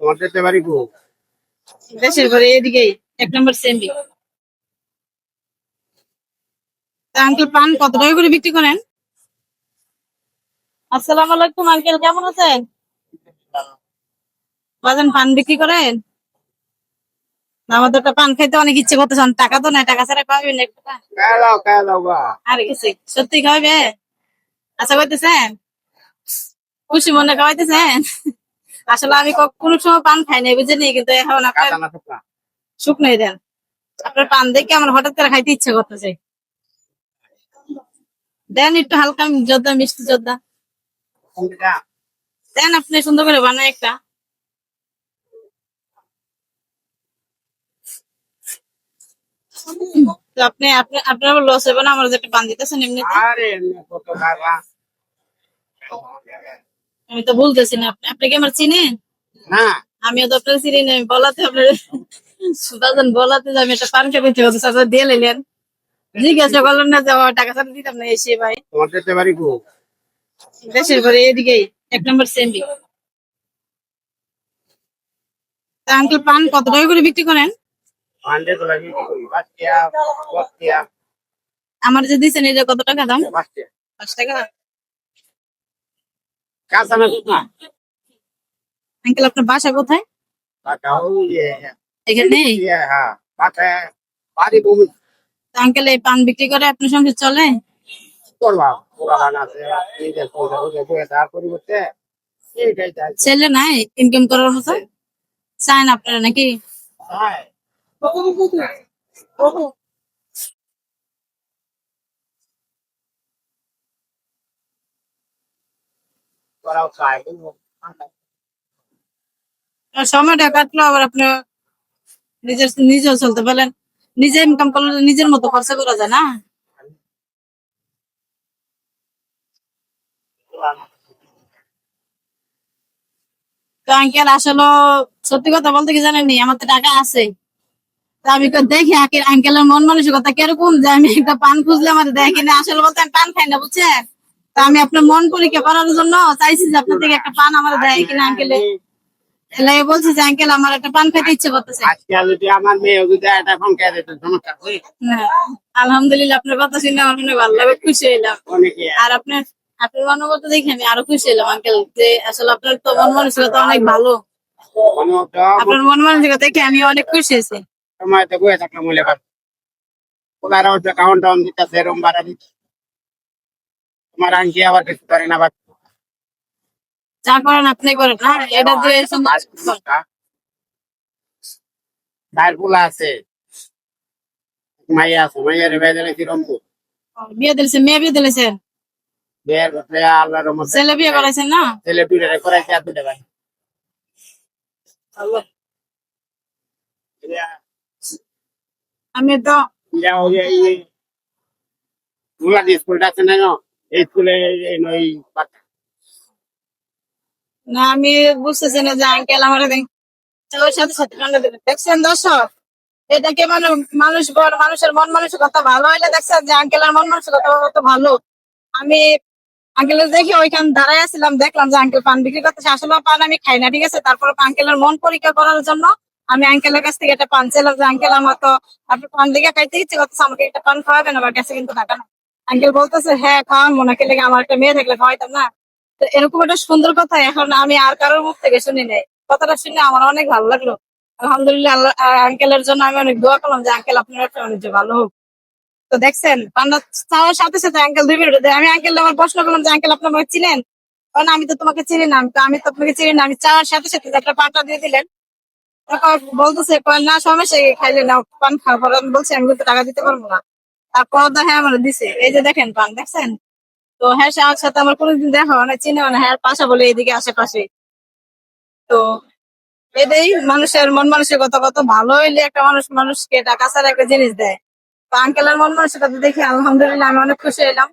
তোমার যেতে পারি গো। দেশের ঘরে এদিকেই 1 নম্বর সেন্ডি। আঙ্কেল পান কত টাকা করে বিক্রি করেন? আসসালামু আলাইকুম আঙ্কেল, কেমন আছেন? বাজান পান বিক্রি করেন? আমার তো একটা পান খাইতে অনেক ইচ্ছে করতেছে, টাকা তো নাই, টাকা ছাড়া পাবেন একটা? খেলাও গা। আর কিছু সত্যি খাওয়াবে? আচ্ছা খাইতেছেন? খুশি মনে খাওয়াইতেছেন? আসলে আমি কোনো সময় পান খাই নাই বুঝেনি, কিন্তু এখন আপনার কাঁচা না শুকনা? শুকনাই দেন। আপনার পান দেখে আমার হঠাৎ করে খাইতে ইচ্ছে করতেছে। দেন একটু হালকা যোদ্ধা, মিষ্টি যোদ্ধা কোনটা? দেন, আপনি সুন্দর করে বানায় একটা। তো আপনার লস হবে না আমার যে একটা পান দিতেছেন এমনিতে? আরে কত টাকা। আমি তো বলতেছি না, আপনি কি আমার চিনেন? না আমিও তো আপনার চিনি না, আমি বলাতে আপনার বাজান বলাতে যে আমি একটা পান খেতে ইচ্ছে করতেছে, আপনার দিয়ে নিলেন। জিজ্ঞাসা করলাম না যে আমার টাকা ছাড়া দিতাম না এসে ভাই। তোমার যেতে পারি গো। দেশের ঘরে এদিকেই 1 নম্বর সেন্ডি। তা আঙ্কেল পান কত টাকা করে বিক্রি করেন? পান্ডে তো লাগি কি করি? বাচ্চা বাচ্চা আমার যে দিচ্ছেন এটা কত টাকা দাম? বাচ্চা 5 টাকা। কাঁচা না শুকনা? আঙ্কেল আপনার বাসা কোথায়? কাঁচা ওই যে এখানে? হ্যাঁ কাঁচা বাড়ি বমি আঙ্কেল এই পান বিক্রি করে আপনার সঙ্গে চলে? করবা পুরান আছে নিজের পয়সা বসে তার পরিবর্তে এইটাই চাই। ছেলে নাই ইনকাম করার মতো? চান আপনারা নাকি? হ্যাঁ করাও চাই কিন্তু সময়টা কাটলো আবার আপনি নিজেও চলতে পারলেন, নিজে ইনকাম করলে নিজের মতো খরচা করা যায় না? তো আঙ্কেল আসলে সত্যি কথা বলতে কি জানেননি, আমার তো টাকা আছে। তো আমি দেখি আঙ্কেলের মন মানসিকতা কিরকম, যে আমি একটা পান খুঁজলে আমার দেখি না, আসলে বলতে আমি পান খাই না বুঝছেন। তো আমি আপনার মন পরীক্ষা করার জন্য চাইছি যে আপনার থেকে একটা পান আমার দেয় কিনা আঙ্কেলে। এলাই বলছি যে আঙ্কেল আমার একটা পান খেতে ইচ্ছে করতেছে। আজকে যদি আমার মেয়ে যদি একটা ফোন খেয়ে দিত সমস্যা কই হ্যাঁ, আলহামদুলিল্লাহ আপনার কথা শুনে আমার মনে ভালো লাগে, খুশি হইলাম। অনেকে আর আপনার মানবতা দেখে আমি আরো খুশি হলাম আঙ্কেল, যে আসলে আপনার তো মন মানসিকতা অনেক ভালো। আপনার মন মানসিকতা দেখে আমি অনেক খুশি হয়েছি। সময় তো বয়ে থাকলাম বলে ওনারা হচ্ছে কাউন্ট ডাউন দিতেছে রুম ভাড়া দিচ্ছে তোমার আংটি আবার কিছু করে না যা করেন আপনি করেন না, এটা দিয়ে ভাইয়ের পোলা আছে মাইয়া আছে মাইয়ার বেদলে কিরম বিয়ে দিয়েছেন, মেয়ে বিয়ে দিয়েছেন? বিয়ের ব্যাপারে আল্লাহর রহমতে ছেলে বিয়ে করাইছেন না? ছেলে দুইটারে করাইছে আর দুইটা ভাই আমি তো ওই যে এই মুলাদি স্কুলটা আছে না এই স্কুলে এই না, আমি বুঝতেছি না যে আঙ্কেল আমার ওর সাথে সাথে কান্না দিলেন। দেখছেন দর্শক, এটাকে মানুষের মন মানসিকতা ভালো হইলে দেখছেন যে আঙ্কেলের মন মানসিকতা কত ভালো। আমি আঙ্কেলের দেখে ওইখানে দাঁড়ায় আছিলাম, দেখলাম যে আঙ্কেল পান বিক্রি করতেছে। আসলে পান আমি খাই না, ঠিক আছে, তারপর আঙ্কেলের মন পরীক্ষা করার জন্য আমি আঙ্কেলের কাছ থেকে একটা পান চাইলাম যে আঙ্কেল আমার তো আপনি পান দিকে খাইতে ইচ্ছে করতেছে, আমাকে একটা পান খাওয়াবেন? আমার কাছে কিন্তু টাকা না। আঙ্কেল বলতেছে হ্যাঁ খাওয়ান, মনে খেলে আমার একটা মেয়ে থাকলে খাওয়াইতাম না। তো এরকম একটা সুন্দর কথা এখন আমি আর কারোর মুখ থেকে শুনি নাই। কথাটা শুনে আমার অনেক ভালো লাগলো। আলহামদুলিল্লাহ, আল্লাহ আঙ্কেলের জন্য আমি অনেক দোয়া করলাম যে আঙ্কেল আপনার একটা অনেক ভালো হোক। তো দেখছেন পান্ডা চাওয়ার সাথে সাথে আঙ্কেল 2 মিনিট দেয়। আমি আঙ্কেল আমার প্রশ্ন করলাম যে আঙ্কেল আপনি আমাকে চিনেন? কারণ আমি তো তোমাকে চিনি না। আমি তো আপনাকে চিনি না। আমি চাওয়ার সাথে সাথে একটা পানটা দিয়ে দিলেন। তখন বলতেছে না সমস্যা, খাইলে না পান খাওয়ার পর আমি বলছি আমি কিন্তু টাকা দিতে পারবো না। তারপর হ্যাঁ আমার দিছে, এই যে দেখেন পান দেখছেন। তো হ্যাঁ আমার সাথে আমার কোনোদিন দেখা হয় না, চিনে না, হ্যাঁ পাশা বলে এদিকে আশেপাশে। তো এটাই মানুষের মন মানসিকতা কত ভালো হইলে একটা মানুষকে টাকা ছাড়া একটা জিনিস দেয়। তো আঙ্কেলের মন মানসিকতা দেখে আলহামদুলিল্লাহ আমি অনেক খুশি হলাম।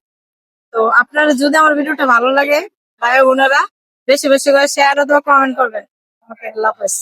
তো আপনারা যদি আমার ভিডিওটা ভালো লাগে, ভাই বোনেরা বেশি বেশি করে শেয়ার অথবা কমেন্ট করবেন। ওকে, আল্লাহ হাফেজ।